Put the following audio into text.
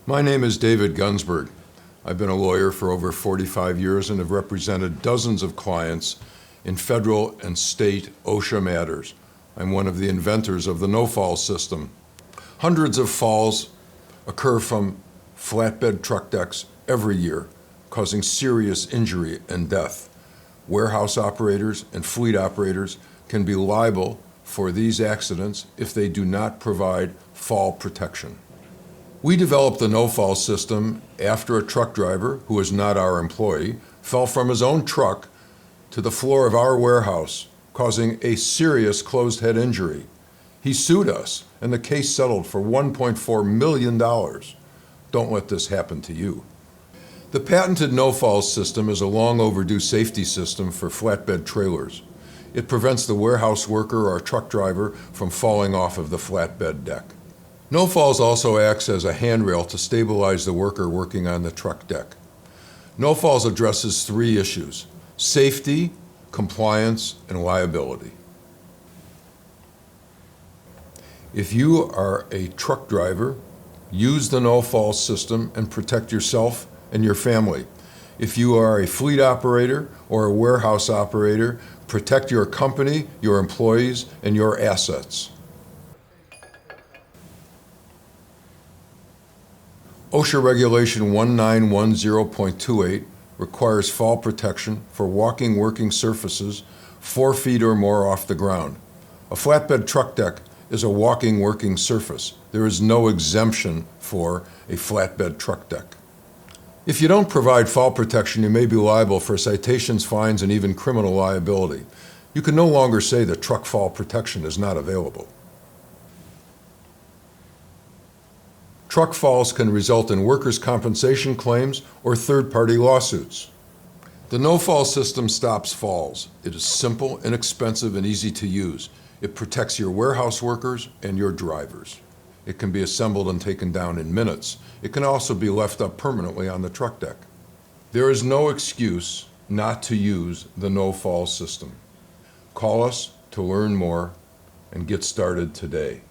My name is David Gunsberg. I've been a lawyer for over 45 years and have represented dozens of clients in federal and state OSHA matters. I'm one of the inventors of the NoFalls system. Hundreds of falls occur from flatbed truck decks every year, causing serious injury and death. Warehouse operators and fleet operators can be liable for these accidents if they do not provide fall protection. We developed the NoFalls system after a truck driver, who is not our employee, fell from his own truck to the floor of our warehouse, causing a serious closed head injury. He sued us, and the case settled for $1.4 million. Don't let this happen to you. The patented NoFalls system is a long overdue safety system for flatbed trailers. It prevents the warehouse worker or truck driver from falling off of the flatbed deck. NoFalls also acts as a handrail to stabilize the worker working on the truck deck. NoFalls addresses three issues: safety, compliance, and liability. If you are a truck driver, use the NoFalls system and protect yourself and your family. If you are a fleet operator or a warehouse operator, protect your company, your employees, and your assets. OSHA Regulation 1910.28 requires fall protection for walking working surfaces 4 feet or more off the ground. A flatbed truck deck is a walking working surface. There is no exemption for a flatbed truck deck. If you don't provide fall protection, you may be liable for citations, fines, and even criminal liability. You can no longer say that truck fall protection is not available. Truck falls can result in workers' compensation claims or third-party lawsuits. The NoFalls system stops falls. It is simple, inexpensive, and easy to use. It protects your warehouse workers and your drivers. It can be assembled and taken down in minutes. It can also be left up permanently on the truck deck. There is no excuse not to use the NoFalls system. Call us to learn more and get started today.